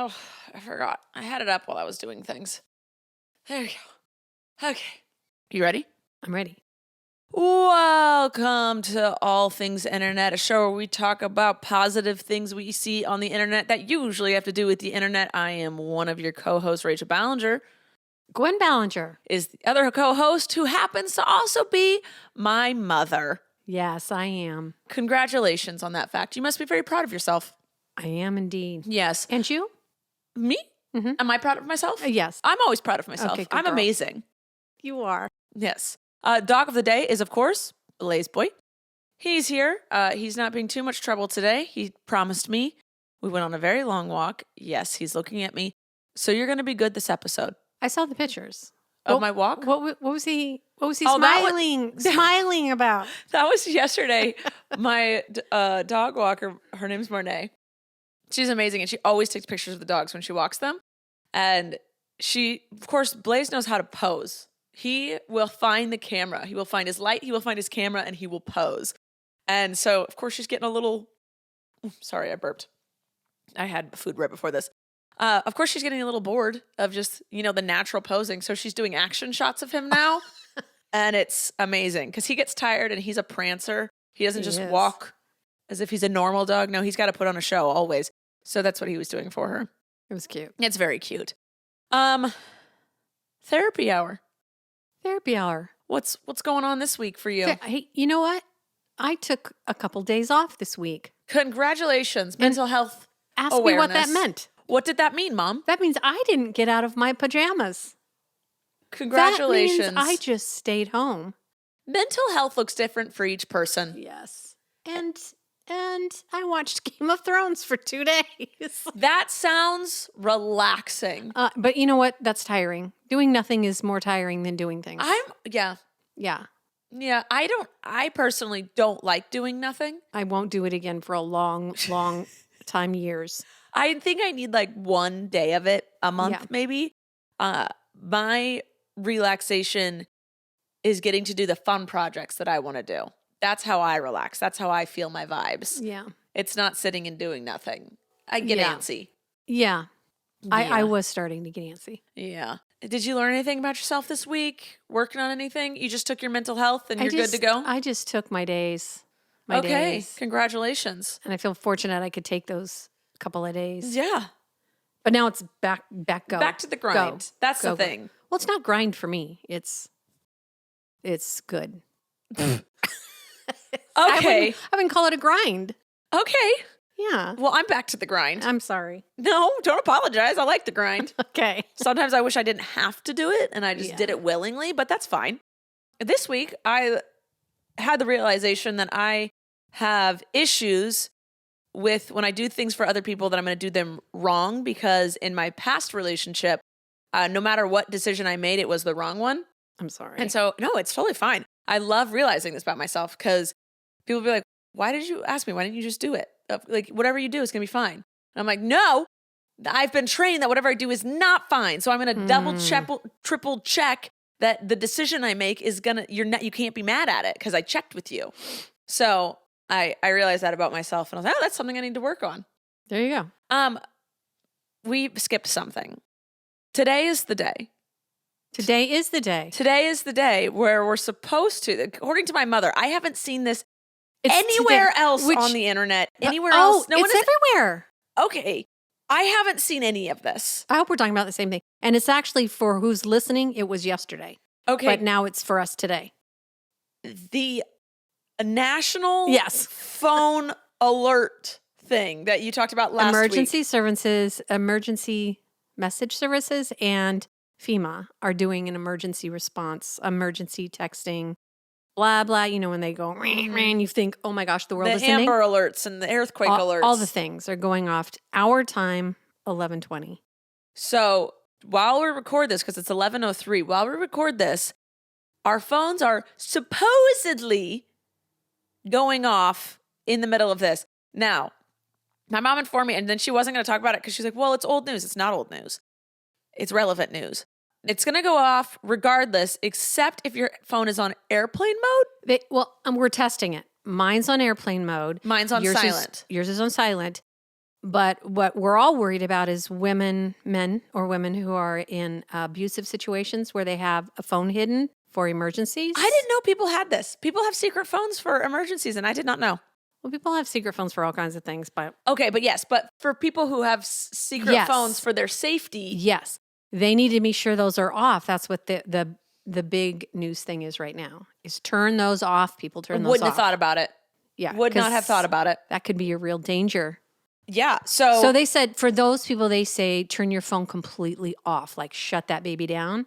Oh, I forgot. I had it up while I was doing things. There you go. Okay. You ready? I'm ready. Welcome to All Things Internet, a show where we talk about positive things we see on the internet that usually have to do with the internet. I am one of your co-hosts, Rachel Ballinger. Gwen Ballinger Is the other co-host, who happens to also be my mother. Yes, I am. Congratulations on that fact. You must be very proud of yourself. I am indeed. Yes. And you? Me? Mm-hmm. Am I proud of myself? Yes. I'm always proud of myself. Okay, good I'm girl. amazing. You are. Yes. Dog of the day is, of course, Blaze Boy. He's here. He's not being too much trouble today. He promised me. We went on a very long walk. Yes, he's looking at me. So you're going to be good this episode. I saw the pictures. Of my walk? What was he Oh, smiling about? That was yesterday. My dog walker, her name's Marnay. She's amazing, and she always takes pictures of the dogs when she walks them. And of course, Blaze knows how to pose. He will find the camera. He will find his light. He will find his camera, and he will pose. And so, of course, she's getting a little... Sorry, I burped. I had food right before this. Of course, she's getting a little bored of just, the natural posing. So she's doing action shots of him now. And it's amazing because he gets tired and he's a prancer. He doesn't just walk as if he's a normal dog. No, he's got to put on a show always. So that's what he was doing for her. It was cute. It's very cute. Therapy hour. Therapy hour. What's going on this week for you? Hey, you know what? I took a couple days off this week. Congratulations. Mental health Ask awareness. me what that meant. What did that mean, Mom? That means I didn't get out of my pajamas. Congratulations. That means I just stayed home. Mental health looks different for each person. Yes. And I watched Game of Thrones for 2 days. That sounds relaxing. But you know what? That's tiring. Doing nothing is more tiring than doing things. Yeah. Yeah. I personally don't like doing nothing. I won't do it again for a long, long time, years. I think I need like 1 day of it a month, maybe. My relaxation is getting to do the fun projects that I want to do. That's how I relax. That's how I feel my vibes. Yeah. It's not sitting and doing nothing. I get antsy. Yeah. I was starting to get antsy. Yeah. Did you learn anything about yourself this week? Working on anything? You just took your mental health and you're good to go? I just took my days. Okay. Congratulations. And I feel fortunate I could take those couple of days. Yeah. But now it's back go. Back to the grind. Go. That's the thing. Well, it's not grind for me. It's good. Okay. I wouldn't call it a grind. Okay. Yeah. Well, I'm back to the grind. I'm sorry. No, don't apologize. I like the grind. Okay. Sometimes I wish I didn't have to do it and I just did it willingly, but that's fine. This week, I had the realization that I have issues with when I do things for other people that I'm going to do them wrong because in my past relationship, no matter what decision I made, it was the wrong one. I'm sorry. And so, no, it's totally fine. I love realizing this about myself because people will be like, why did you ask me? Why didn't you just do it? Like, whatever you do is going to be fine. And I'm like, no, I've been trained that whatever I do is not fine. So I'm going to double check, triple check that the decision I make is you can't be mad at it because I checked with you. So I realized that about myself and I was like, oh, that's something I need to work on. There you go. We skipped something. Today is the day. Today is the day. Today is the day where we're supposed to, according to my mother, I haven't seen this It's anywhere today, else on the internet. Anywhere else. No, it's everywhere. Okay. I haven't seen any of this. I hope we're talking about the same thing. And it's actually for who's listening, it was yesterday. Okay. But now it's for us today. The national phone alert thing that you talked about last Emergency week. services, emergency message services, and FEMA are doing an emergency response, emergency texting, blah, blah. You know, when they go, you think, oh my gosh, the world is ending. The Amber alerts and the earthquake alerts. All the things are going off. Our time, 11:20. So while we record this, because it's 11:03, while we record this, our phones are supposedly going off in the middle of this. Now, my mom informed me, and then she wasn't going to talk about it because she's like, well, it's old news. It's not old news. It's relevant news. It's going to go off regardless, except if your phone is on airplane mode. We're testing it. Mine's on airplane mode. Mine's on silent. Yours is on silent. But what we're all worried about is men or women who are in abusive situations where they have a phone hidden for emergencies. I didn't know people had this. People have secret phones for emergencies, and I did not know. Well, people have secret phones for all kinds of things, but Okay, but for people who have secret Yes. phones for their safety, yes, they need to be sure those are off. That's what the big news thing is right now. Is turn those off. People turn those wouldn't off. have thought about it. Yeah, Would not have 'cause thought about it. That could be a real danger. Yeah. So So they said for those people, they say turn your phone completely off, like shut that baby down.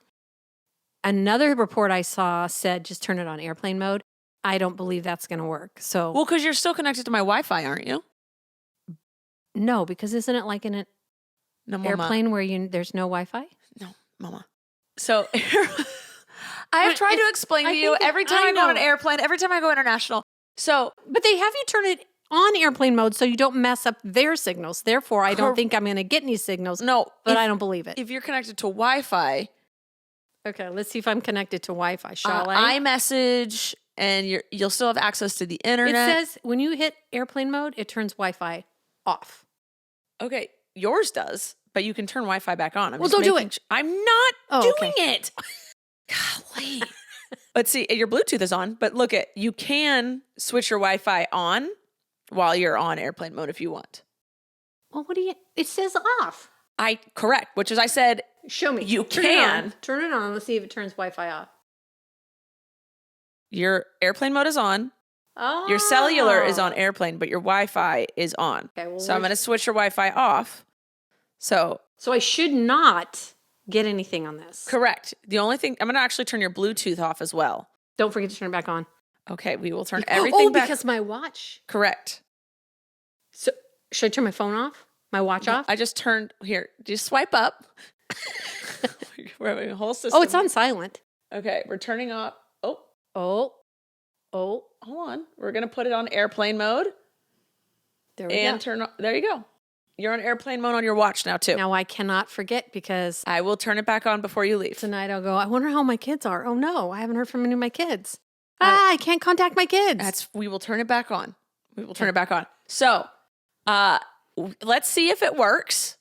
Another report I saw said just turn it on airplane mode. I don't believe that's going to work. So well, because you're still connected to my Wi-Fi, aren't you? no, because isn't it like in an No, Mama. airplane where there's no Wi-Fi? No, Mama. So I have tried to explain to you every time I go on an airplane, every time I go international. So, But they have you turn it on airplane mode so you don't mess up their signals. Therefore, I don't think I'm going to get any signals. no, But I don't believe it. if you're connected to Wi-Fi, Okay, let's see if I'm connected to Wi-Fi. Shall I? iMessage, and you'll still have access to the It internet. says when you hit airplane mode, it turns Wi-Fi off. Okay, yours does, but you can turn Wi-Fi back on. Well, don't do it. I'm not doing okay. it. Golly. But see, your Bluetooth is on, but look you can switch your Wi-Fi on while you're on airplane mode if you want. Well, it says off. Correct, which is I said, Show me. You Turn can. Turn it on. Let's see if it turns Wi-Fi off. your airplane mode is on. Oh. Your cellular is on airplane, but your Wi-Fi is on. Okay, well, So I'm going to switch your Wi-Fi off. So I should not get anything on this. correct. The only thing, I'm going to actually turn your Bluetooth off as well. Don't forget to turn it back on. Okay, we will turn everything back. because my watch. Correct. So should I turn my phone off? My watch off? I just turned, here, just swipe up. We're having a whole system. Oh, it's on silent. Okay, we're turning off. Oh, Oh. hold on. We're going to put it on airplane mode. There we And go. there you go. You're on airplane mode on your watch now too. Now I cannot forget because I will turn it back on before you leave. tonight I'll go, I wonder how my kids are. Oh no, I haven't heard from any of my kids. I can't contact my kids. We will turn it back on. We will turn it back on. So, let's see if it works.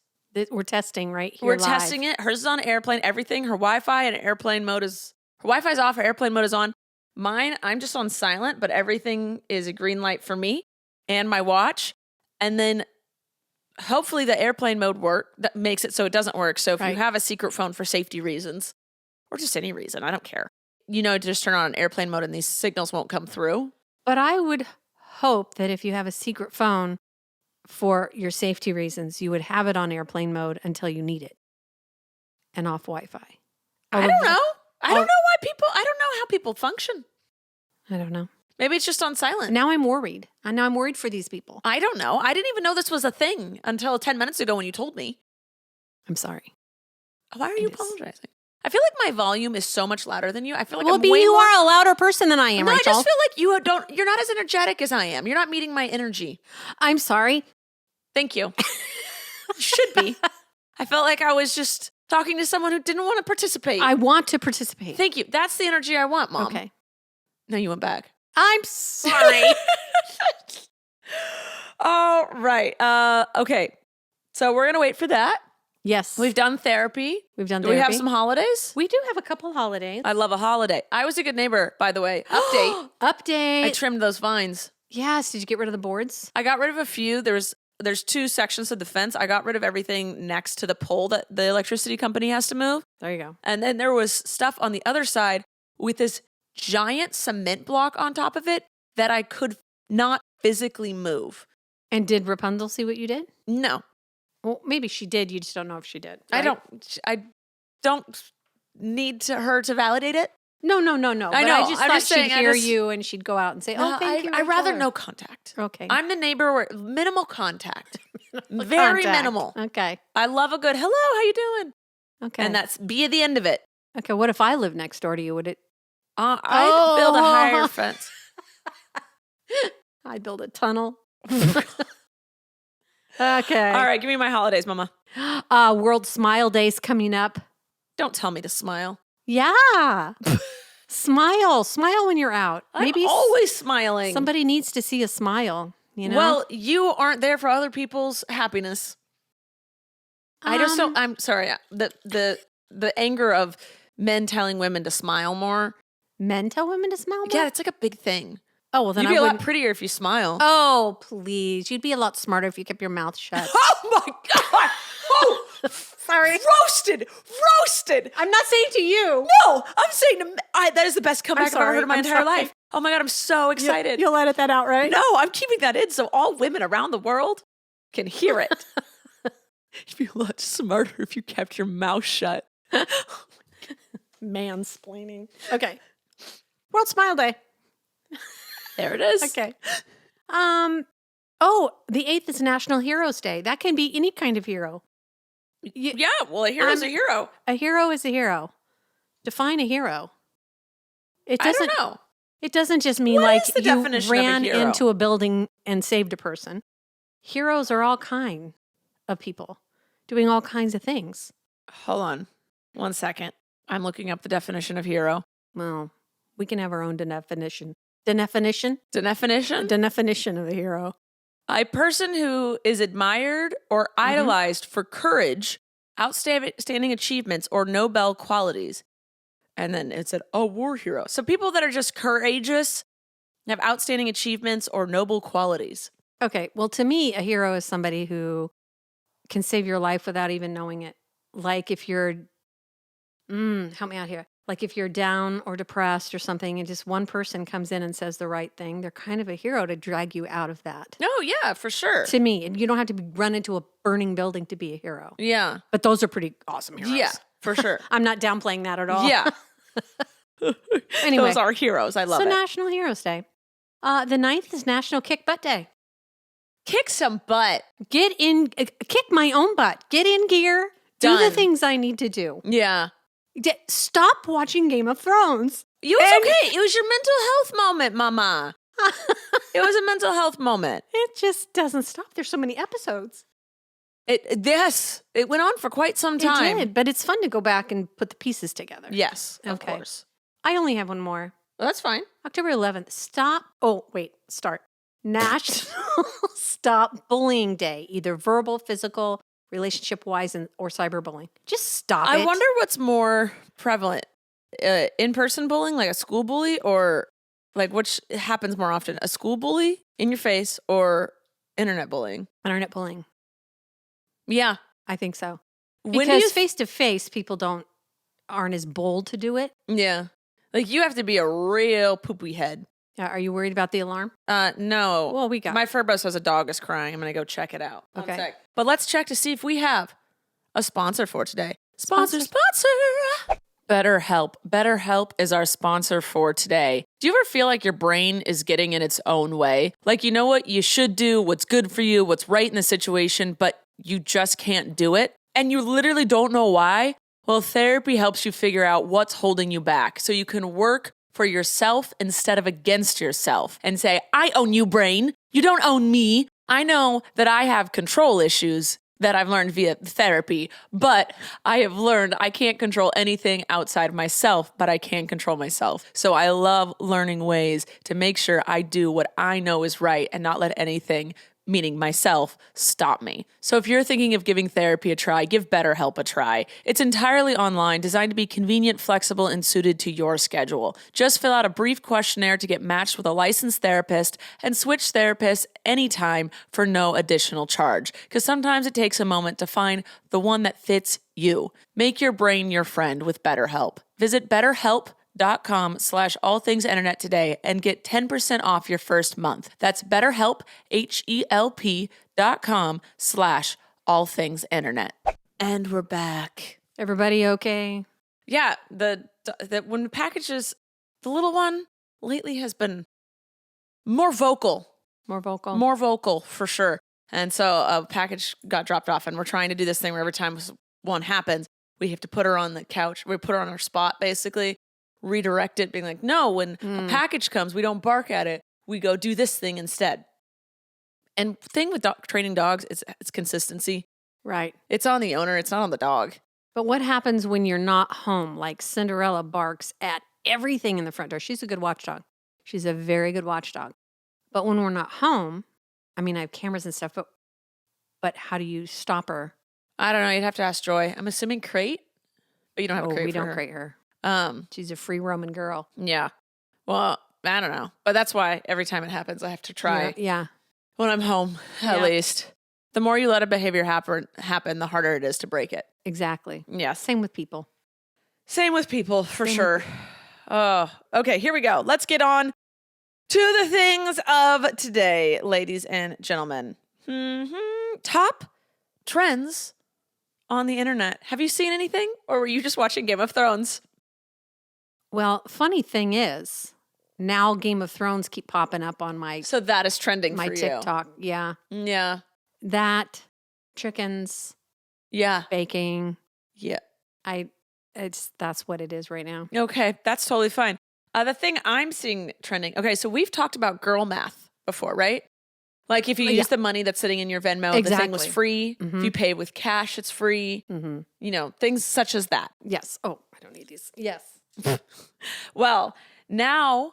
We're testing right here. We're testing it. Hers is on airplane. Everything. Her Wi-Fi and airplane mode is. Her Wi-Fi is off. Her airplane mode is on. Mine, I'm just on silent, but everything is a green light for me and my watch. And then, hopefully, the airplane mode that makes it so it doesn't work. So if you have a secret phone for safety reasons, or just any reason, I don't care. Just turn on an airplane mode and these signals won't come through. But I would hope that if you have a secret phone for your safety reasons, you would have it on airplane mode until you need it and off Wi-Fi. I don't know. I don't know how people function. I don't know. Maybe it's just on silent. Now I'm worried. Now I'm worried for these people. I don't know. I didn't even know this was a thing until 10 minutes ago when you told me. I'm sorry. Why are you apologizing? I feel like my volume is so much louder than you. I feel like you are a louder person than I am, No, Rachel. I just feel like you're not as energetic as I am. You're not meeting my energy. I'm sorry. Thank you. You should be. I felt like I was just talking to someone who didn't want to participate. I want to participate. Thank you. That's the energy I want, Mom. Okay. No, you went back. I'm sorry. All right. Okay. So we're going to wait for that. Yes. We've done therapy. We've done Do therapy. we have some holidays? We do have a couple holidays. I love a holiday. I was a good neighbor, by the way. Update. Update. I trimmed those vines. Yes. Did you get rid of the boards? I got rid of a few. There's 2 sections of the fence. I got rid of everything next to the pole that the electricity company has to move. There you go. And then there was stuff on the other side with this giant cement block on top of it that I could not physically move. And did Rapunzel see what you did? No. Well, maybe she did. You just don't know if she did. I right? don't need her to validate it. No. I But know. I just I'm thought just saying, she'd hear you and she'd go out and say, "Oh, thank you." I'd rather Rachel." no contact. Okay. I'm the neighbor where minimal contact. Very Contact. minimal. Okay. I love a good hello, how you doing? Okay. And that's be at the end of it. okay. What if I lived next door to you? Would it? I'd build a higher fence. I'd build a tunnel. Okay. All right, give me my holidays, Mama. World Smile Day's coming up. Don't tell me to smile. Yeah. Smile when you're out. I'm always smiling. Somebody needs to see a smile. You know? Well, you aren't there for other people's happiness. I just don't. I'm sorry. The anger of men telling women to smile more. Men tell women to smile more? Yeah, it's like a big thing. Oh, well, then You'd be I a lot wouldn't. prettier if you smile. Oh, please. You'd be a lot smarter if you kept your mouth shut. Oh my God. Oh, Sorry. roasted. I'm not saying to you. No, I'm saying that is the best comeback I've ever heard in my entire life. Oh my God, I'm so excited. You'll edit that out, right? No, I'm keeping that in so all women around the world can hear it. You'd be a lot smarter if you kept your mouth shut. Mansplaining. Okay. World Smile Day. There it is. Okay. Oh, the 8th is National Heroes Day. That can be any kind of hero. Yeah, well, a hero's a hero. A hero is a hero. Define a hero. It I doesn't don't know. It doesn't just mean What like is the you definition of a ran hero? into a building and saved a person. Heroes are all kind of people doing all kinds of things. Hold on 1 second. I'm looking up the definition of hero. Well, we can have our own definition. Definition of a hero. A person who is admired or idolized for courage, outstanding achievements, or Nobel qualities. And then it said, a war hero. So people that are just courageous, have outstanding achievements or noble qualities. Okay, well, to me, a hero is somebody who can save your life without even knowing it. Like if you're, help me out here. Like if you're down or depressed or something and just one person comes in and says the right thing, they're kind of a hero to drag you out of that. Oh, yeah, for sure. To me, and you don't have to run into a burning building to be a hero. Yeah. But those are pretty awesome heroes. Yeah, for sure. I'm not downplaying that at all. Yeah. Anyway. Those are heroes. I love it. So National Heroes Day. The 9th is National Kick Butt Day. Kick some butt. Kick my own butt. Get in gear. Do Done. the things I need to do. Yeah. Stop watching Game of Thrones. It was okay. It was your mental health moment, mama. It was a mental health moment. It just doesn't stop. There's so many episodes. Yes, it went on for quite some time. It did, but it's fun to go back and put the pieces together. Yes, of Okay. course. I only have one more. Well, that's fine. October 11th. Start. National Stop Bullying Day. Either verbal, physical, relationship-wise, or cyberbullying. Just stop it. I wonder what's more prevalent. In-person bullying, like a school bully, or like which happens more often? A school bully in your face or internet bullying? Internet bullying. Yeah. I think so. When do Because you face-to-face, people aren't as bold to do it. Yeah. Like you have to be a real poopy head. Are you worried about the alarm? No. Well, we got My Furbo says a dog is crying. I'm going to go check it out. One Okay. sec. But let's check to see if we have a sponsor for today. Sponsor. BetterHelp. BetterHelp is our sponsor for today. Do you ever feel like your brain is getting in its own way? Like you know what you should do, what's good for you, what's right in the situation, but you just can't do it? And you literally don't know why? Well, therapy helps you figure out what's holding you back so you can work for yourself instead of against yourself and say, I own you, brain. You don't own me. I know that I have control issues that I've learned via therapy, but I have learned I can't control anything outside of myself, but I can control myself. So I love learning ways to make sure I do what I know is right and not let anything, meaning myself, stop me. So if you're thinking of giving therapy a try, give BetterHelp a try. It's entirely online, designed to be convenient, flexible, and suited to your schedule. Just fill out a brief questionnaire to get matched with a licensed therapist and switch therapists anytime for no additional charge. Because sometimes it takes a moment to find the one that fits you. Make your brain your friend with BetterHelp. Visit BetterHelp.com/allthingsinternet today and get 10% off your first month. That's BetterHelp, HELP.com/allthingsinternet. And we're back. Everybody okay? Yeah, the when the packages, the little one lately has been more vocal. More vocal? More vocal, for sure. And so a package got dropped off, and we're trying to do this thing where every time one happens, we have to put her on the couch. We put her on her spot, basically. Redirect it, being like, no, when a package comes, we don't bark at it. We go do this thing instead. And thing with training dogs, it's consistency. Right. It's on the owner. It's not on the dog. But what happens when you're not home? Like Cinderella barks at everything in the front door. She's a good watchdog. She's a very good watchdog. But when we're not home, I mean, I have cameras and stuff, but how do you stop her? I don't know. You'd have to ask Joy. I'm assuming crate, but you don't have a crate we for don't her. crate her. Um, She's a free roaming girl. yeah. Well, I don't know. But that's why every time it happens, I have to try Yeah. when I'm home, at least. The more you let a behavior happen, the harder it is to break it. Exactly. Yes. Same with people. Same with people, for sure. Oh, okay. Here we go. Let's get on to the things of today, ladies and gentlemen. Top trends on the internet. Have you seen anything, or were you just watching Game of Thrones? Well, funny thing is, now Game of Thrones keep popping up on my So that is trending for you. TikTok. Yeah. Yeah. That, chickens, Yeah. baking. Yeah. That's what it is right now. Okay. That's totally fine. The thing I'm seeing trending. Okay. So we've talked about girl math before, right? Like if you use the money that's sitting in your Venmo, the thing was free. Mm-hmm. If you pay with cash, it's free. Mm-hmm. You know, things such as that. Yes. Oh, I don't need these. Yes. Well, now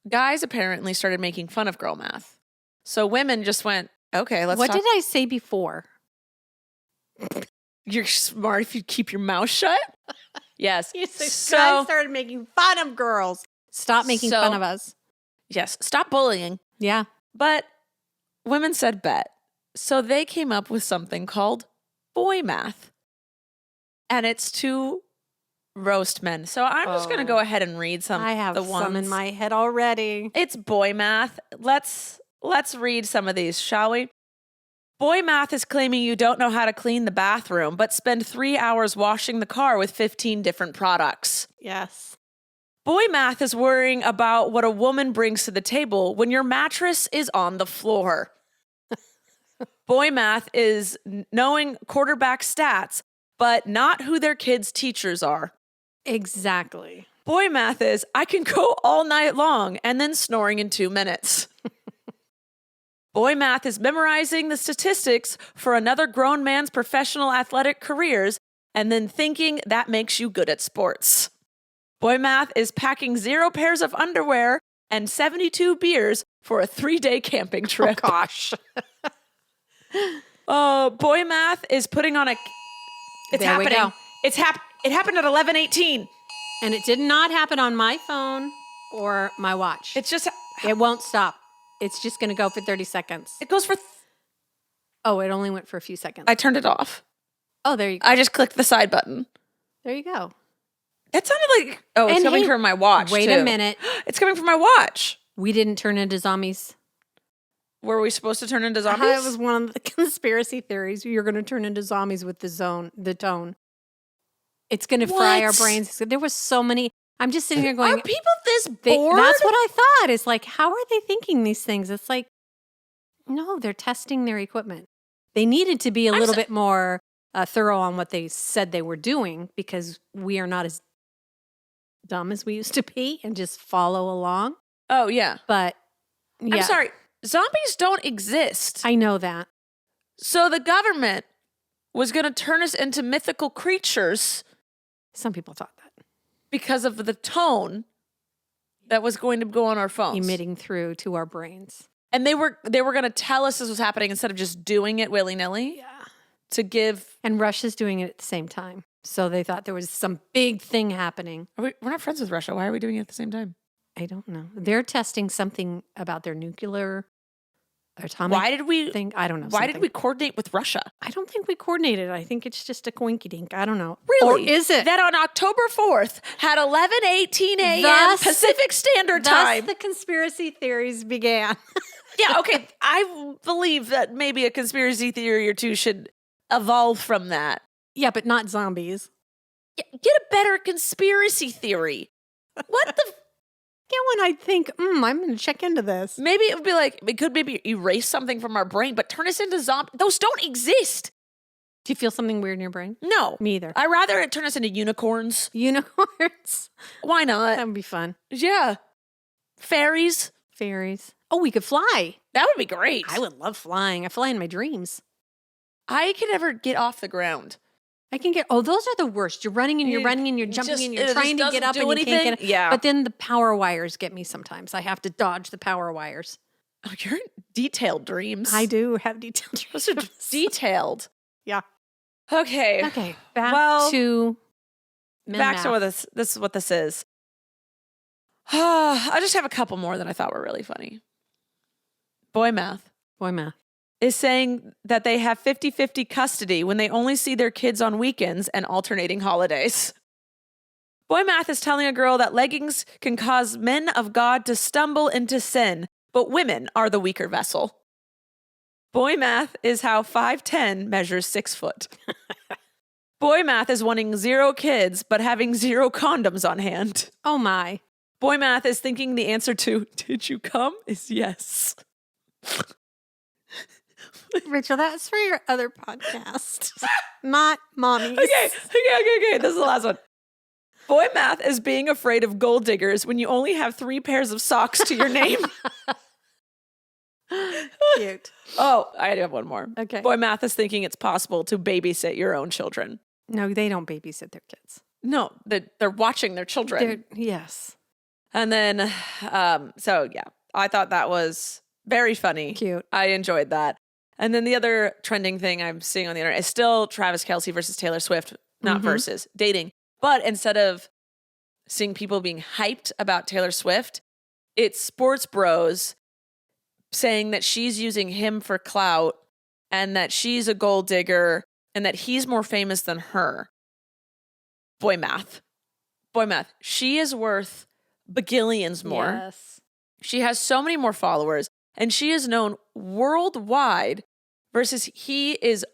guys apparently started making fun of girl math. So women just went, okay, let's What talk. did I say before? You're smart if you keep your mouth shut. Yes. Guys So, started making fun of girls. Stop making fun of us. yes, stop bullying. Yeah. But women said bet. So they came up with something called boy math. And it's to roast men. So I'm just going to go ahead and read some. I have the some in ones. my head already. It's boy math. Let's read some of these, shall we? Boy math is claiming you don't know how to clean the bathroom, but spend 3 hours washing the car with 15 different products. Yes. Boy math is worrying about what a woman brings to the table when your mattress is on the floor. Boy math is knowing quarterback stats, but not who their kids' teachers are. Exactly. Boy math is I can go all night long and then snoring in 2 minutes. Boy math is memorizing the statistics for another grown man's professional athletic careers and then thinking that makes you good at sports. Boy math is packing 0 pairs of underwear and 72 beers for a 3-day camping trip. Oh, gosh. Boy math is putting on a... It's There we happening. go. It happened at 11:18. And it did not happen on my phone or my watch. It's just... It won't stop. It's just going to go for 30 seconds. It goes for... Oh, it only went for a few seconds. I turned it off. Oh, there you go. I just clicked the side button. There you go. It sounded like... Oh, it's And coming hey, from my watch, Wait too. a minute. It's coming from my watch. We didn't turn into zombies. Were we supposed to turn into zombies? That was one of the conspiracy theories. You're going to turn into zombies with the tone. It's going to fry our What? brains. There was so many. I'm just sitting here going, Are people this bored? that's what I thought. It's like, how are they thinking these things? It's like, no, they're testing their equipment. They needed to be a little bit more thorough on what they said they were doing because we are not as dumb as we used to be and just follow along. Oh, yeah. But yeah, I'm sorry. Zombies don't exist. I know that. So the government was going to turn us into mythical creatures Some people thought that. because of the tone that was going to go on our phones. Emitting through to our brains. And they were going to tell us this was happening instead of just doing it willy-nilly. Yeah. To give... And Russia's doing it at the same time. So they thought there was some big thing happening. We're not friends with Russia. Why are we doing it at the same time? I don't know. They're testing something about their nuclear atomic thing. I don't know. Why did something. we coordinate with Russia? I don't think we coordinated. I think it's just a coinky dink. I don't know. Really? Or is it? That on October 4th at 11:18 a.m. Pacific Standard Time. Thus the conspiracy theories began. Yeah, okay. I believe that maybe a conspiracy theory or two should evolve from that. Yeah, but not zombies. Yeah, get a better conspiracy theory. What the... Yeah, when I think, I'm going to check into this. Maybe it would be like, it could maybe erase something from our brain, but turn us into zombies. Those don't exist. Do you feel something weird in your brain? No. Me either. I'd rather it turn us into unicorns. Unicorns. Why not? That would be fun. Yeah. Fairies. Fairies. Oh, we could fly. That would be great. I would love flying. I fly in my dreams. I could never get off the ground. I can get, those are the worst. You're running and you're running and you're jumping and you're trying to get up and you can't get up. Yeah. But then the power wires get me sometimes. I have to dodge the power wires. Oh, you're detailed dreams. I do have detailed Those are dreams. detailed. Yeah. Okay. Okay. Back to men back to math. what this is what this is. I just have a couple more that I thought were really funny. Boy math Boy math. is saying that they have 50-50 custody when they only see their kids on weekends and alternating holidays. Boy math is telling a girl that leggings can cause men of God to stumble into sin, but women are the weaker vessel. Boy math is how 5'10" measures 6 foot. Boy math is wanting 0 kids, but having 0 condoms on hand. Oh my. Boy math is thinking the answer to, did you come, is yes. Rachel, that's for your other podcast, not mommy's. Okay. This is the last one. Boy math is being afraid of gold diggers when you only have 3 pairs of socks to your name. Cute. Oh, I do have one more. Okay. Boy math is thinking it's possible to babysit your own children. No, they don't babysit their kids. No, they're watching their children. Yes. And then, so yeah, I thought that was very funny. Cute. I enjoyed that. And then the other trending thing I'm seeing on the internet is still Travis Kelce versus Taylor Swift, not versus, dating. But instead of seeing people being hyped about Taylor Swift, it's sports bros saying that she's using him for clout and that she's a gold digger and that he's more famous than her. Boy math. She is worth bagillions more. Yes. She has so many more followers and she is known worldwide versus he is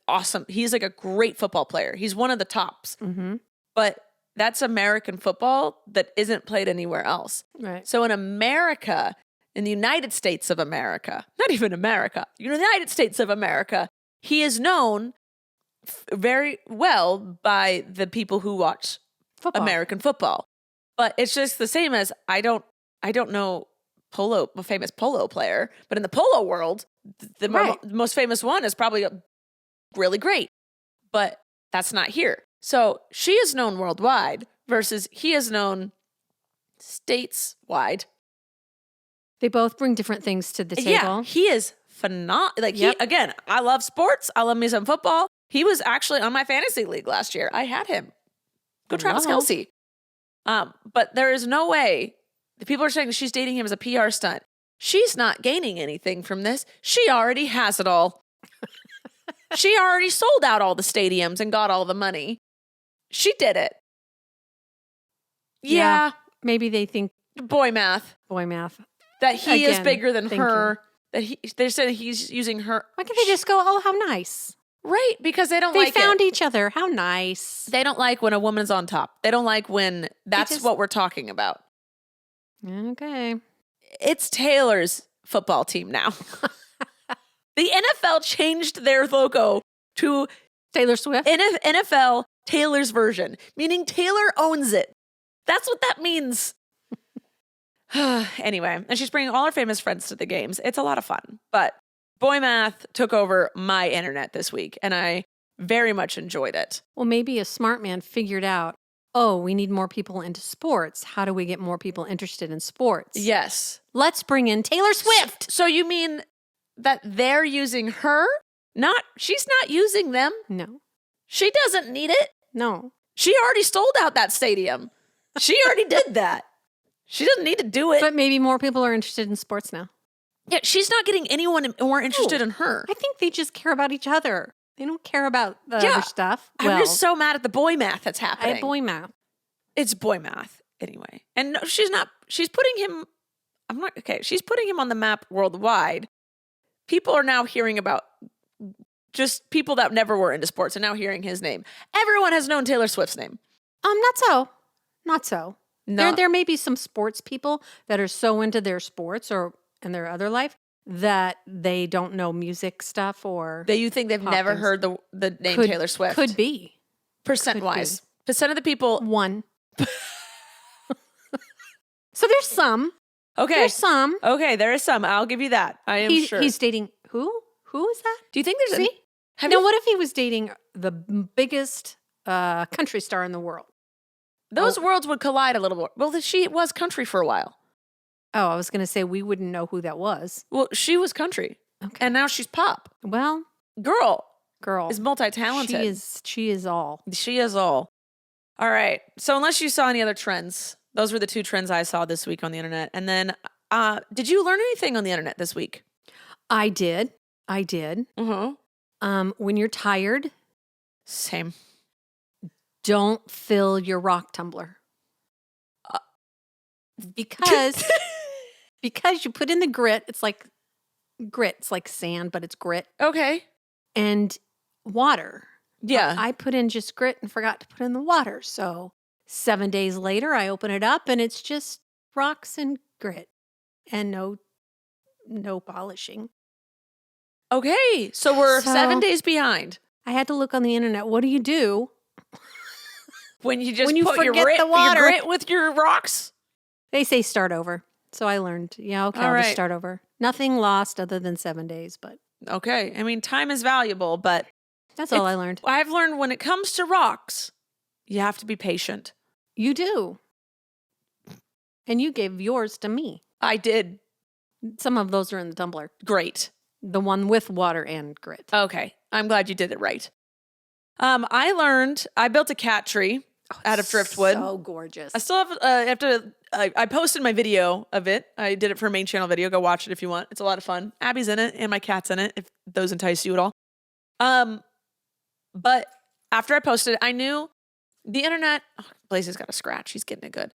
awesome. He's like a great football player. He's one of the tops. Mm-hmm. But that's American football that isn't played anywhere else. Right. So in America, in the United States of America, not even America, United States of America, he is known very well by the people who watch American football. But it's just the same as I don't know a famous polo player, but in the polo world, the most famous one is probably really great. But that's not here. So she is known worldwide versus he is known stateswide. They both bring different things to the table. Yeah, he is phenomenal. Like again, I love sports. I love me some football. He was actually on my fantasy league last year. I had him. Go Travis Kelce. But there is no way. The people are saying she's dating him as a PR stunt. She's not gaining anything from this. She already has it all. She already sold out all the stadiums and got all the money. She did it. Yeah. Maybe they think boy math. That he is bigger than her. That they're saying he's using her. Why can't they just go, oh, how nice? Right, because they They found each other. How nice. They don't like when a woman's on top. They don't like when that's what we're talking about. Okay. It's Taylor's football team now. The NFL changed their logo to Taylor Swift. NFL Taylor's version, meaning Taylor owns it. That's what that means. Anyway, and she's bringing all her famous friends to the games. It's a lot of fun. But boy math took over my internet this week, and I very much enjoyed it. Well, maybe a smart man figured out, oh, we need more people into sports. How do we get more people interested in sports? Yes. Let's bring in Taylor Swift. So you mean that they're using her? She's not using them. No. She doesn't need it. No. She already sold out that stadium. She already did that. She doesn't need to do it. But maybe more people are interested in sports now. Yeah, she's not getting anyone more interested in her. I think they just care about each other. They don't care about the other stuff. I'm just so mad at the boy math that's happening. Boy math. It's boy math anyway. And no, she's putting him she's putting him on the map worldwide. People are now hearing about just people that never were into sports and now hearing his name. Everyone has known Taylor Swift's name. Not so. No. There may be some sports people that are so into their sports or in their other life that they don't know music stuff or that you think they've never heard the name Taylor Swift. Could be. Percent-wise. Percent of the people. 1. So there's some. Okay. There's some. Okay, there is some. I'll give you that. I am sure. He's dating who? Who is that? Do you think there's what if he was dating the biggest country star in the world? Those worlds would collide a little more. Well, she was country for a while. Oh, I was going to say we wouldn't know who that was. Well, she was country. Okay. And now she's pop. Well, Girl girl. is multi-talented. She is all. She is all. All right. So unless you saw any other trends, those were the 2 trends I saw this week on the internet. And then did you learn anything on the internet this week? I did. Mm-hmm. When you're tired, Same. don't fill your rock tumbler. Because you put in the grit. It's like grit. It's like sand, but it's grit. Okay. And water. Yeah. I put in just grit and forgot to put in the water. So 7 days later, I open it up and it's just rocks and grit and no polishing. Okay. So we're So- 7 days behind. I had to look on the internet. What do you do? When you just When you put your forget grit, the water. your grit with your rocks? They say start over. So I learned, yeah, okay, All I'll just right. start over. Nothing lost other than 7 days, but Okay. I mean, time is valuable, but that's all I learned. I've learned when it comes to rocks, you have to be patient. You do. And you gave yours to me. I did Some of those are in the tumbler. great. The one with water and grit. Okay. I'm glad you did it right. I built a cat tree out of driftwood. So gorgeous. I still I posted my video of it. I did it for a main channel video. Go watch it if you want. It's a lot of fun. Abby's in it and my cat's in it, if those entice you at all. But after I posted it, I knew the internet, Blaze has got a scratch. He's getting it good.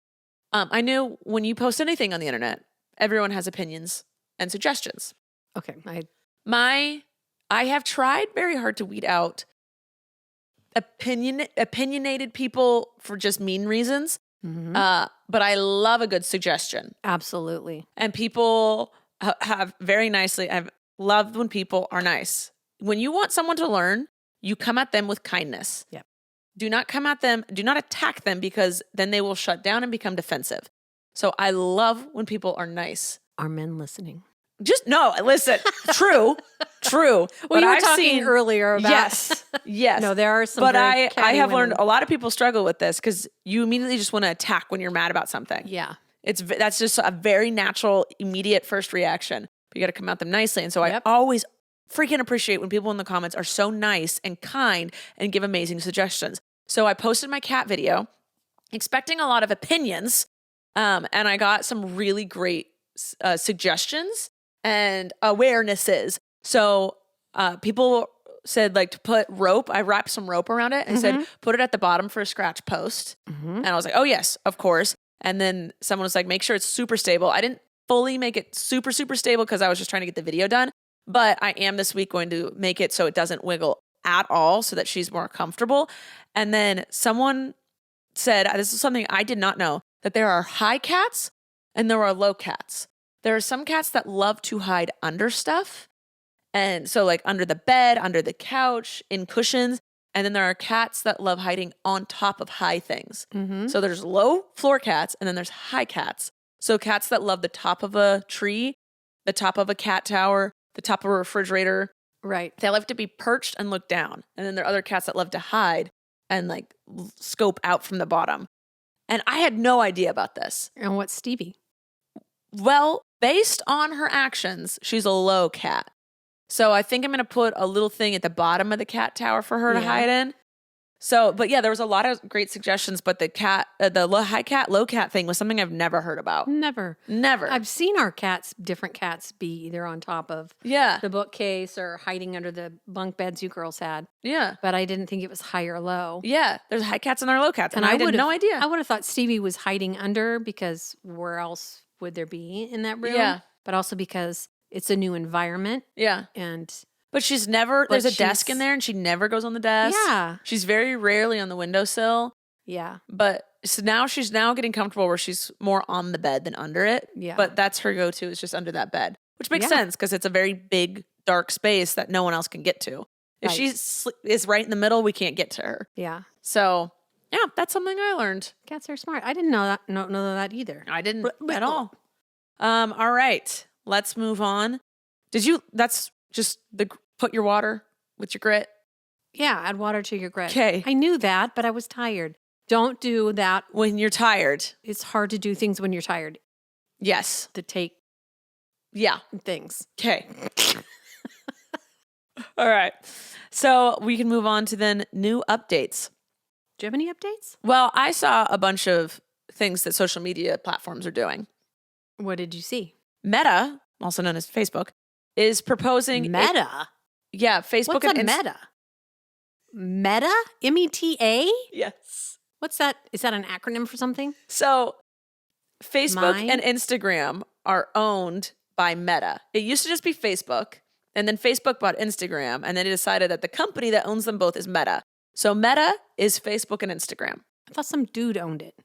I knew when you post anything on the internet, everyone has opinions and suggestions. Okay. I have tried very hard to weed out opinionated people for just mean reasons. Mhm. But I love a good suggestion. Absolutely. And people have very nicely, I've loved when people are nice. When you want someone to learn, you come at them with kindness. Yep. Do not come at them, do not attack them, because then they will shut down and become defensive. So I love when people are nice. Are men listening? Just no, listen. True. Well, But you were I've talking seen earlier about yes. No, there are some. But very I catty have learned women. a lot of people struggle with this because you immediately just want to attack when you're mad about something. Yeah. That's just a very natural, immediate first reaction. But you got to come at them nicely. And so Yep. I always freaking appreciate when people in the comments are so nice and kind and give amazing suggestions. So I posted my cat video, expecting a lot of opinions, and I got some really great suggestions and awarenesses. So people said like to put rope. I wrapped some rope around it and said put it at the bottom for a scratch post. And I was like, oh yes, of course. And then someone was like, make sure it's super stable. I didn't fully make it super stable because I was just trying to get the video done. But I am this week going to make it so it doesn't wiggle at all so that she's more comfortable. And then someone said, this is something I did not know, that there are high cats and there are low cats. There are some cats that love to hide under stuff. And so like under the bed, under the couch, in cushions. And then there are cats that love hiding on top of high things. So there's low floor cats and then there's high cats. So cats that love the top of a tree, the top of a cat tower, the top of a refrigerator. Right. They love to be perched and look down. And then there are other cats that love to hide and like scope out from the bottom. And I had no idea about this. And what's Stevie? Well, based on her actions, she's a low cat. So I think I'm going to put a little thing at the bottom of the cat tower for her to Yeah. hide in. So, but yeah, there was a lot of great suggestions, but the high cat, low cat thing was something I've never heard about. Never. Never. I've seen our cats, different cats, be either on top of Yeah. the bookcase or hiding under the bunk beds you girls had, Yeah. but I didn't think it was high or low. Yeah. There's high cats and there are low cats. And I had would've- no idea. I would have thought Stevie was hiding under because where else would there be in that room? Yeah. But also because it's a new environment Yeah. and But she's never, But there's a desk in she's- there and she never goes on the desk. yeah. She's very rarely on the windowsill. Yeah. But so now she's getting comfortable where she's more on the bed than under it. Yeah. But that's her go-to is just under that bed, which makes Yeah. sense because it's a very big, dark space that no one else can get to. If Right. she is right in the middle, we can't get to her. Yeah. So yeah, that's something I learned. Cats are smart. I didn't know that. No, know that either. I didn't But- at all. All right, let's move on. That's just put your water with your grit. Yeah. Add water to your grit. 'Kay. I knew that, but I was tired. Don't do that. When you're tired. It's hard to do things when you're tired. Yes. to take Yeah. things. Okay. All right. So we can move on to then new updates. Do you have any updates? Well, I saw a bunch of things that social media platforms are doing. What did you see? Meta, also known as Facebook, is proposing Meta? Facebook What's a meta? Meta? META? Yes. What's that? Is that an acronym for something? So Facebook Mine? and Instagram are owned by Meta. It used to just be Facebook, and then Facebook bought Instagram, and then it decided that the company that owns them both is Meta. So Meta is Facebook and Instagram. I thought some dude owned it.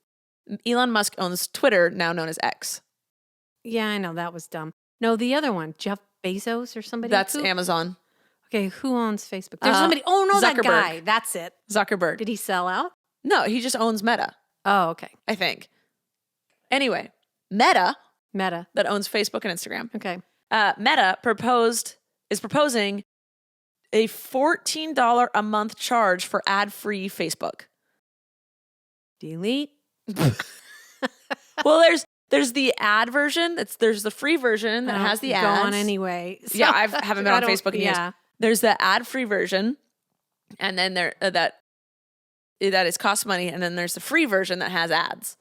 Elon Musk owns Twitter, now known as X. Yeah, I know. That was dumb. No, the other one, Jeff Bezos or somebody. That's who? Amazon. Okay, who owns Facebook? There's somebody. Oh, no, that Zuckerberg. guy. That's it. Zuckerberg. Did he sell out? No, he just owns Meta, Oh, okay. I think. Anyway, Meta, Meta. that owns Facebook and Instagram, Okay. Meta is proposing a $14 a month charge for ad-free Facebook. Delete. Well, there's the ad version. There's the free version that has the Go ads. on anyway. So Yeah, I haven't been on don't- Facebook in years. yeah. There's the ad-free version, and then that is cost money, and then there's the free version that has ads,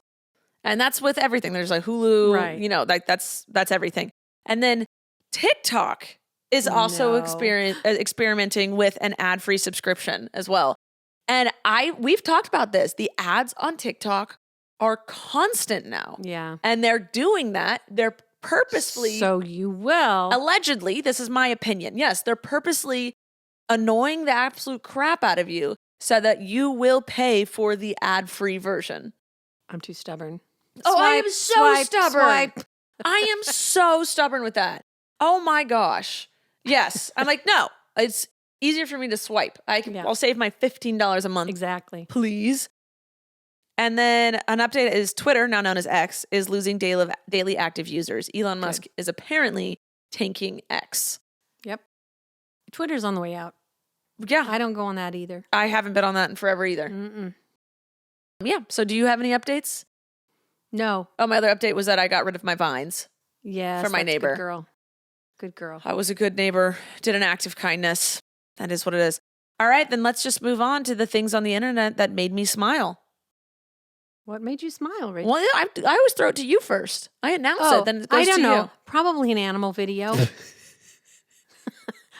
and that's with everything. There's like Hulu, Right. you know, like that's everything. And then TikTok is also No. experimenting with an ad-free subscription as well. And we've talked about this. The ads on TikTok are constant now. Yeah. And they're doing that. They're purposefully, So you will. allegedly, this is my opinion. Yes, they're purposely annoying the absolute crap out of you so that you will pay for the ad-free version. I'm too stubborn. Oh, I am so stubborn. Swipe. I am so stubborn with that. Oh my gosh. Yes. I'm like, no, it's easier for me to swipe. Yeah. I'll save my $15 a month. Exactly. Please. And then an update is Twitter, now known as X, is losing daily active users. Elon Musk is apparently tanking X. Yep. Twitter's on the way out. Yeah. I don't go on that either. I haven't been on that in forever either. Mm-mm. Yeah. So do you have any updates? No. Oh, my other update was that I got rid of my vines. Yes. For my that's neighbor. Good girl. Good girl. I was a good neighbor, did an act of kindness. That is what it is. All right, then let's just move on to the things on the internet that made me smile. What made you smile, Rachel? Well, I always throw it to you first. I announce it, then it goes I don't to know. you. Probably an animal video.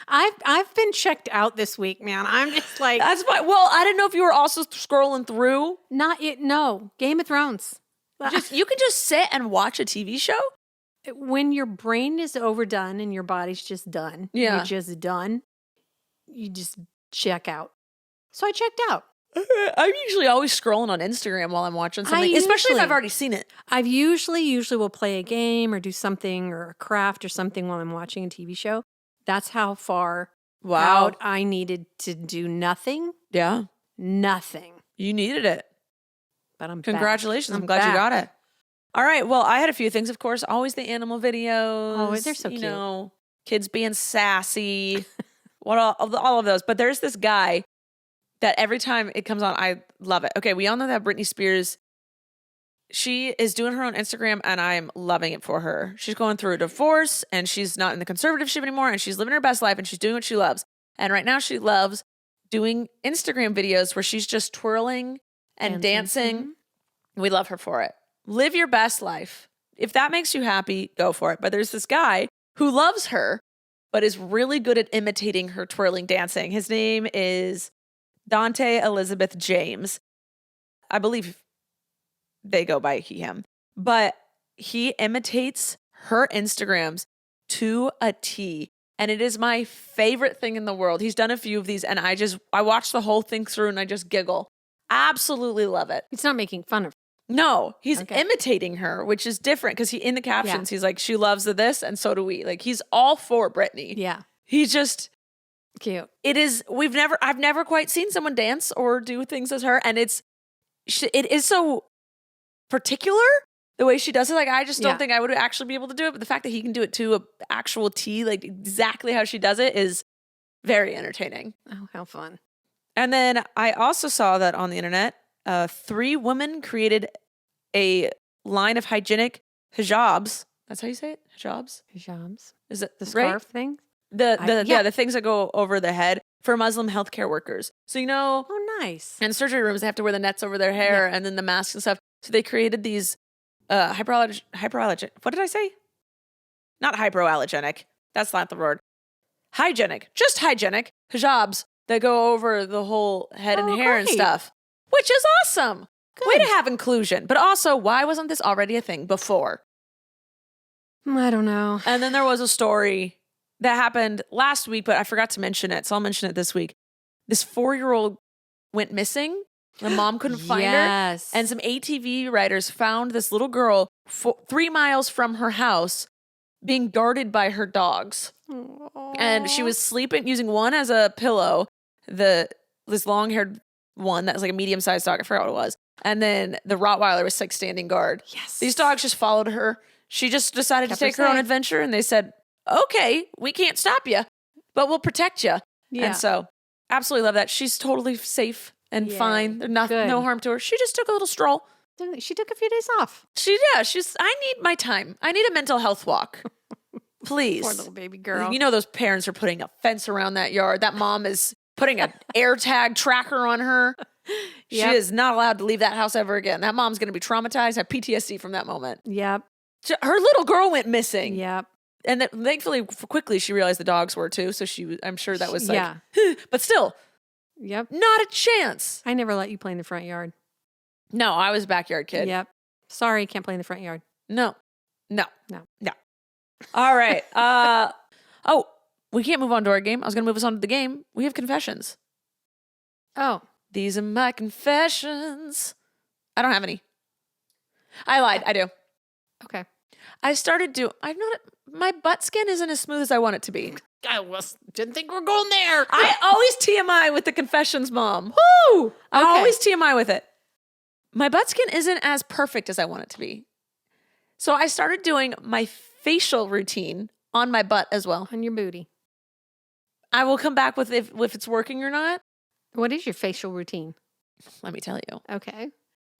I've been checked out this week, man. I'm just like That's why. Well, I didn't know if you were also scrolling through. not it. No, Game of Thrones. You can just sit and watch a TV show. When your brain is overdone and your body's just done, Yeah. you're just done. You just check out. So I checked out. I'm usually always scrolling on Instagram while I'm watching something, especially if I've already seen it. I've usually will play a game or do something or a craft or something while I'm watching a TV show. That's how far out I needed to do nothing. Yeah. Nothing. You needed it. But I'm Congratulations. back. I'm glad you got it. All right. Well, I had a few things, of course. Always the animal videos. Oh, they're so you cute. know, kids being sassy. All of those. But there's this guy that every time it comes on, I love it. Okay, we all know that Britney Spears, she is doing her own Instagram, and I'm loving it for her. She's going through a divorce, and she's not in the conservatorship anymore, and she's living her best life, and she's doing what she loves. And right now, she loves doing Instagram videos where she's just twirling and dancing. Mm-hmm. We love her for it. Live your best life. If that makes you happy, go for it. But there's this guy who loves her, but is really good at imitating her twirling dancing. His name is Dante Elizabeth James. I believe they go by he, him. But he imitates her Instagrams to a T. And it is my favorite thing in the world. He's done a few of these, and I watch the whole thing through and I just giggle. Absolutely love it. He's not making fun of her. No, he's Okay. imitating her, which is different because in the captions, he's like, she loves this and so do we. Like, he's all for Britney. Yeah. He just, Cute. I've never quite seen someone dance or do things as her. And it is so particular the way she does it. Like, I just don't think I would actually be able to do it. But the fact that he can do it to a actual T, like exactly how she does it, is very entertaining. Oh, how fun. And then I also saw that on the internet, 3 women created a line of hygienic hijabs. That's how you say it? Hijabs? Hijabs. Is it The right? scarf thing? The things that go over the head for Muslim healthcare workers. So, Oh, nice. in surgery rooms, they have to wear the nets over their hair and then the masks and stuff. So they created these hyperallergenic. What did I say? Not hypoallergenic. That's not the word. Just hygienic hijabs that go over the whole head and hair and great. stuff, which is awesome. Good. Way to have inclusion. But also, why wasn't this already a thing before? I don't know. And then there was a story that happened last week, but I forgot to mention it, so I'll mention it this week. This 4-year-old went missing. The mom couldn't find her. Yes. And some ATV riders found this little girl 3 miles from her house being guarded by her dogs. And she was sleeping, using one as a pillow, this long-haired one that was like a medium-sized dog. I forgot what it was. And then the Rottweiler was like standing guard. Yes. These dogs just followed her. She just decided Kept to her take her own safe. adventure, and they said, okay, we can't stop you, but we'll protect you. Yeah. And so, absolutely love that. She's totally safe and Yay. fine. There's Good. no harm to her. She just took a little stroll. She took a few days off. I need my time. I need a mental health walk. Please. Poor little baby girl. You know those parents are putting a fence around that yard. That mom is putting an AirTag tracker on her. She Yep. is not allowed to leave that house ever again. That mom's going to be traumatized, have PTSD from that moment. Yep. Her little girl went missing. Yep. And that, thankfully, quickly, she realized the dogs were too. So I'm sure that was like, Yeah. but still, Yep. not a chance. I never let you play in the front yard. No, I was a backyard kid. Yep. Sorry, can't play in the front yard. No. No. All right. We can't move on to our game. I was going to move us on to the game. We have confessions. Oh. These are my confessions. I don't have any. I lied. I do. Okay. My butt skin isn't as smooth as I want it to be. Didn't think we were going there. I always TMI with the confessions, Mom. Woo! I Okay. always TMI with it. My butt skin isn't as perfect as I want it to be. So I started doing my facial routine on my butt as well. On your booty. I will come back with if it's working or not. What is your facial routine? Let me tell you. Okay.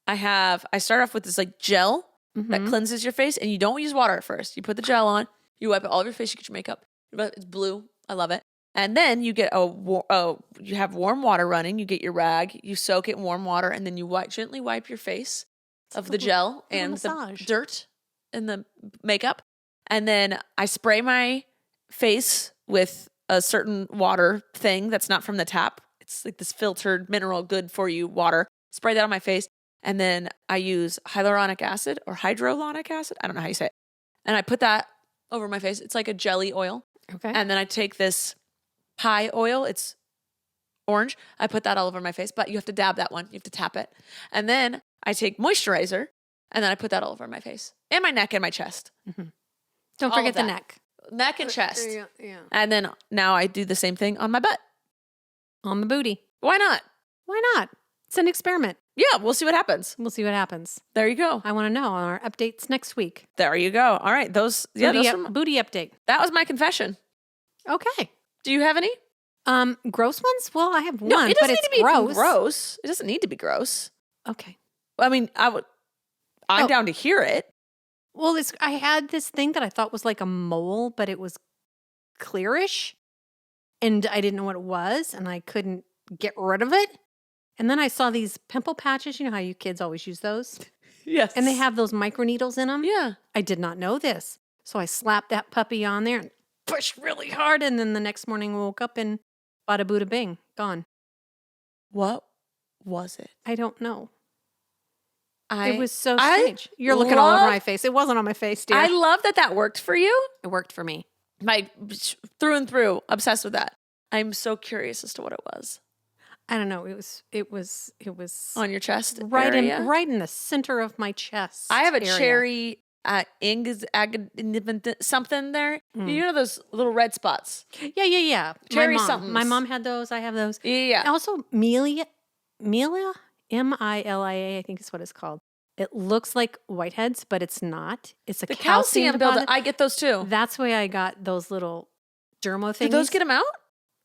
I start off with this like gel that Mhm. cleanses your face, and you don't use water at first. You put the gel on, you wipe it all over your face, you get your makeup. It's blue. I love it. And then you get you have warm water running, you get your rag, you soak it in warm water, and then you gently wipe your face of the gel and massage. the dirt and the makeup. And then I spray my face with a certain water thing that's not from the tap. It's like this filtered mineral good for you water. Spray that on my face. And then I use hyaluronic acid or hydrolonic acid. I don't know how you say it. And I put that over my face. It's like a jelly oil. Okay. And then I take this pie oil. It's orange. I put that all over my face, but you have to dab that one. You have to tap it. And then I take moisturizer and then I put that all over my face and my neck and my chest. Don't all forget of the that. neck. Neck and chest. Yeah. And then now I do the same thing on my butt. On the booty. Why not? Why not? It's an experiment. Yeah, we'll see what happens. We'll see what happens. There you go. I want to know on our updates next week. There you go. All right. Those Booty update. that was my confession. Okay. Do you have any? Gross ones? Well, I have No, one, it but doesn't it's need to be gross. gross. It doesn't need to be gross. Okay. I mean, I'm Oh. down to hear it. Well, I had this thing that I thought was like a mole, but it was clearish, and I didn't know what it was, and I couldn't get rid of it. And then I saw these pimple patches. You know how you kids always use those? Yes. And they have those micro needles in them. Yeah. I did not know this. So I slapped that puppy on there and pushed really hard. And then the next morning I woke up and bada booda bing, gone. What was it? I don't know. I It was so I strange. You're looking all over love- my face. It wasn't on my face, dear. I love that worked for you. It worked for me. My through and through obsessed with that. I'm so curious as to what it was I don't know. It was on your chest right area. in the center of my chest. I have a area. cherry something there. You know those little red spots. Yeah. Cherry my mom. somethings. My mom had those. I have those. Yeah. Also, Melia, Milia, I think is what it's called. It looks like whiteheads, but it's not. It's a The calcium buildup. deposit. I get those too. That's why I got those little dermo things. Did those get them out?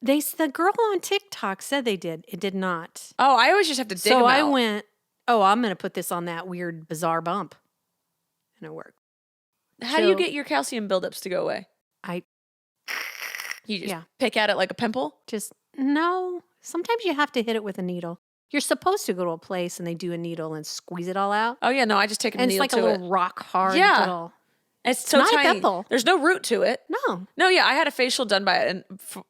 The girl on TikTok said they did. It did not. Oh, I always just have to dig So them I out. went, I'm going to put this on that weird, bizarre bump. And it worked. How do you get your calcium buildups to go away? You just pick at it like a pimple? No. Sometimes you have to hit it with a needle. You're supposed to go to a place and they do a needle and squeeze it all out. Oh, yeah. No, I just take a And needle it's like to a little rock hard little. It's so not tiny. a pimple. There's no root to it. No. No, yeah. I had a facial done by it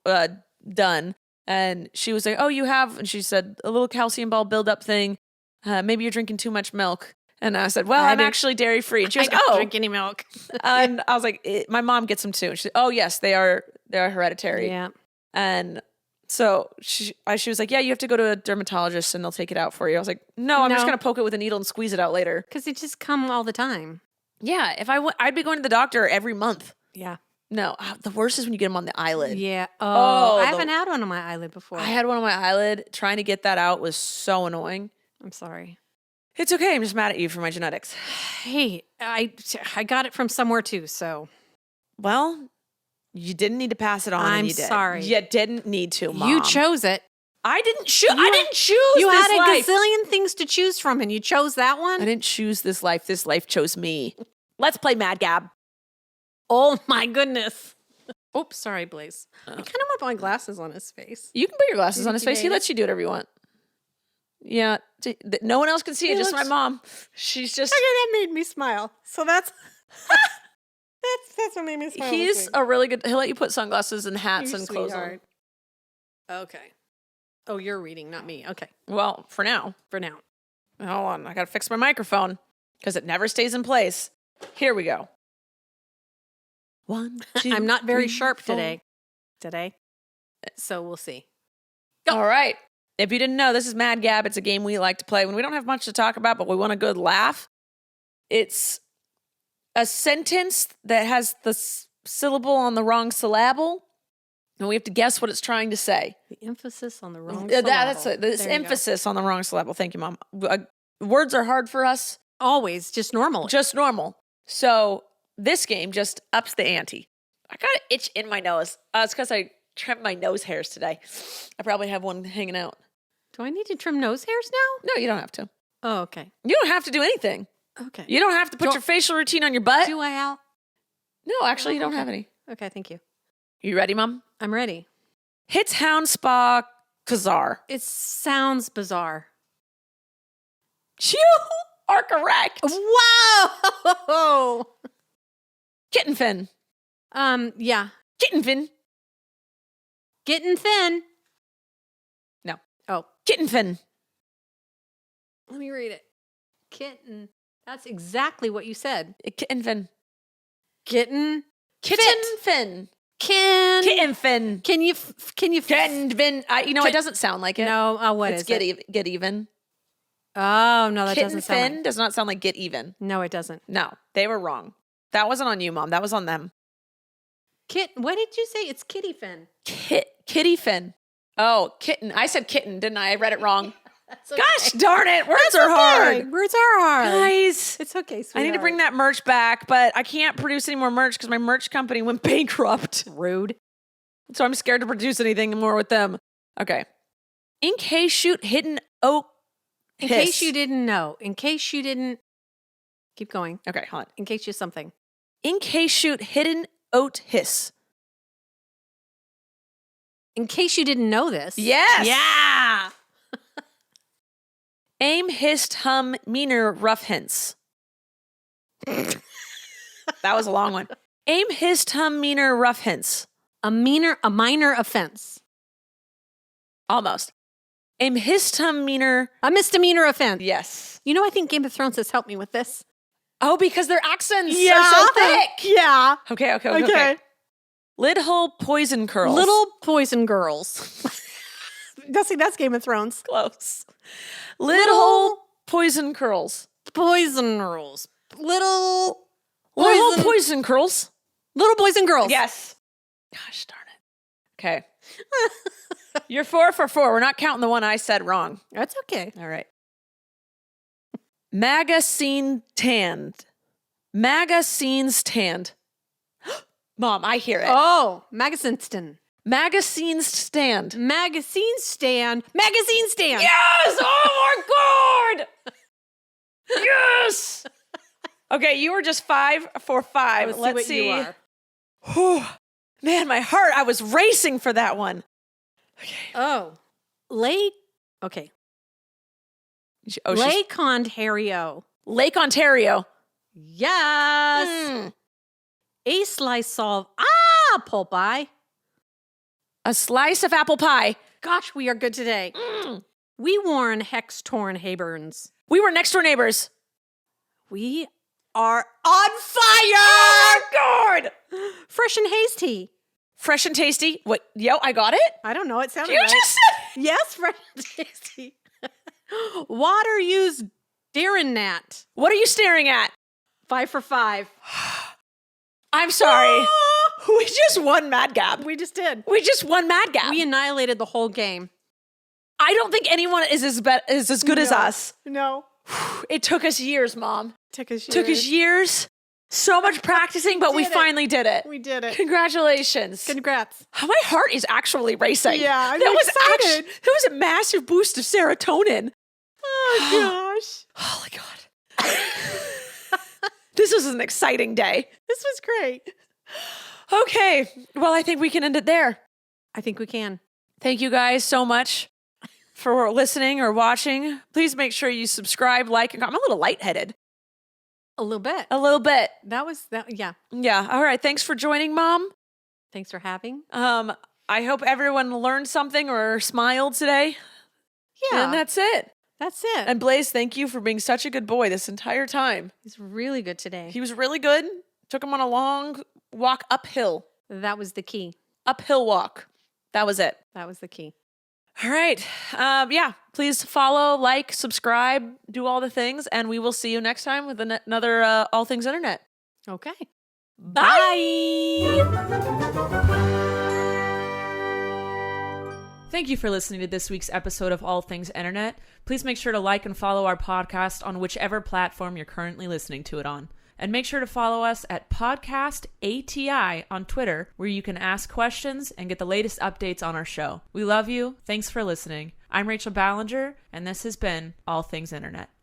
and done. And she was like, oh, you have, and she said, a little calcium ball buildup thing. Maybe you're drinking too much milk. And I said, well, I'm actually dairy free. And she goes, I don't drink any milk. And I was like, my mom gets them too. And she said, oh, yes, they're hereditary. Yeah. And so she was like, yeah, you have to go to a dermatologist and they'll take it out for you. I was like, no, I'm just going to poke it with a needle and squeeze it out later. Because they just come all the time. Yeah. If I'd be going to the doctor every month. Yeah. No, the worst is when you get them on the eyelid. Yeah. Oh, I haven't had one on my eyelid before. I had one on my eyelid. Trying to get that out was so annoying. I'm sorry. It's okay. I'm just mad at you for my genetics. Hey, I got it from somewhere too, so. Well, you didn't need to pass it on. I'm and you did. sorry. You didn't need to, Mom. You chose it. I didn't choose. I didn't choose. You this had a life. gazillion things to choose from, and you chose that one. I didn't choose this life. This life chose me. Let's play Mad Gab. Oh my goodness. Oops, sorry, Blaze. I kind of want my glasses on his face. You can put your glasses on his face. He lets you do whatever you want. Yeah. No one else can see it. Just my mom. She's just. Okay, that made me smile. So that's that's what made me smile. He's a really good. He'll let you put sunglasses and hats and clothes on. Okay. Oh, you're reading, not me. Okay. Well, for now. For now. Hold on. I got to fix my microphone because it never stays in place. Here we go. 1, 2, I'm not very 3, sharp 4. today. So we'll see. All right. If you didn't know, this is Mad Gab. It's a game we like to play when we don't have much to talk about, but we want a good laugh. It's a sentence that has the syllable on the wrong syllable, and we have to guess what it's trying to say. The emphasis on the wrong syllable. That's it. This emphasis on the wrong syllable. Thank you, Mom. Words are hard for us. Always, just normal. Just normal. So this game just ups the ante. I got an itch in my nose. It's because I trimmed my nose hairs today. I probably have one hanging out. Do I need to trim nose hairs now? No, you don't have to. Oh, okay. You don't have to do anything. Okay. You don't have to put your facial routine on your butt. Do I, Al? No, actually, you don't have any. Okay, thank you. You ready, Mom? I'm ready. Hits Hound Spa Kazar. It sounds bizarre. You are correct. Whoa! Kitten fin. Yeah. Kitten fin. Getting thin. No. Oh. Kitten fin. Let me read it. Kitten. That's exactly what you said. Kitten fin. Kitten. Kitten fin. Kitten fin. Can you? Kitten fin. It doesn't sound like it. No. What it's is get it? Get even. Oh no, that Kitten doesn't sound. fin does not sound like get even. No, it doesn't. No, they were wrong. That wasn't on you, Mom. That was on them. What did you say? It's kitty fin. Kitty fin. Oh, kitten. I said kitten, didn't I? I read it wrong. Okay. Gosh darn it. Words are hard. Words are hard. Guys. It's okay, sweetheart. I need to bring that merch back, but I can't produce any more merch because my merch company went bankrupt. Rude. So I'm scared to produce anything more with them. Okay. In case shoot hidden oak hiss. In case you didn't know. In case you didn't. Keep going. Okay, hold on. In case you something. In case shoot hidden oat hiss. In case you didn't know this. Yes. Yeah. Aim hissed hum meaner rough hints. That was a long one. Aim hissed hum meaner rough hints. A minor offense. Almost. Aim hissed hum meaner. A misdemeanor offense. Yes. You know, I think Game of Thrones has helped me with this. Oh, because their accents are so thick. Yeah. Okay. Lid hole poison curls. Little poison girls. That's Game of Thrones. Close. Lid hole poison curls. Poison girls. Little poison curls. Little boys and girls. Yes. Gosh darn it. Okay. You're 4 for 4. We're not counting the one I said wrong. That's okay. All right. Magazine tanned. Magazines tanned. Mom, I hear it. Oh, Magazine Magazines stand. Magazine stand. Magazine stand. Yes! Oh my God! Yes! Okay, you were just 5 for 5. Let's see. what you are. Whew. Man, my heart, I was racing for that one. Okay. Oh. Okay. Lake Lake Ontario. Ontario. Yes. A slice of apple pie. A slice of apple pie. Gosh, we are good today. We worn hex-torn Hayburns. We were next door neighbors. We are on fire! Oh my God! Fresh and hasty. Fresh and tasty. What? Yo, I got it? I don't know. It sounded You right. just said Yes, fresh and tasty. Water used Darren Nat. What are you staring at? 5 for 5. I'm sorry. We just won Mad Gab. We just did. We just won Mad Gab. We annihilated the whole game. I don't think anyone is as good as us. No. It took us years, Mom. Took us years. Took us years. So much practicing, but we did it. finally did it. We did it. Congratulations. Congrats. My heart is actually racing. Yeah, I'm that excited. that was a massive boost of serotonin. Oh, gosh. Oh, my God. This was an exciting day. This was great. Okay. Well, I think we can end it there. I think we can. Thank you guys so much for listening or watching. Please make sure you subscribe, like, and comment. I'm a little lightheaded. A little bit. A little bit. Yeah. Yeah. All right. Thanks for joining, Mom. Thanks for having. I hope everyone learned something or smiled today. Yeah. And that's it. That's it. And Blaze, thank you for being such a good boy this entire time. He's really good today. He was really good. Took him on a long walk uphill. That was the key. Uphill walk. That was it. That was the key. All right. Yeah. Please follow, like, subscribe, do all the things, and we will see you next time with another All Things Internet. Okay. Bye. Thank you for listening to this week's episode of All Things Internet. Please make sure to like and follow our podcast on whichever platform you're currently listening to it on. And make sure to follow us at Podcast ATI on Twitter, where you can ask questions and get the latest updates on our show. We love you. Thanks for listening. I'm Rachel Ballinger, and this has been All Things Internet.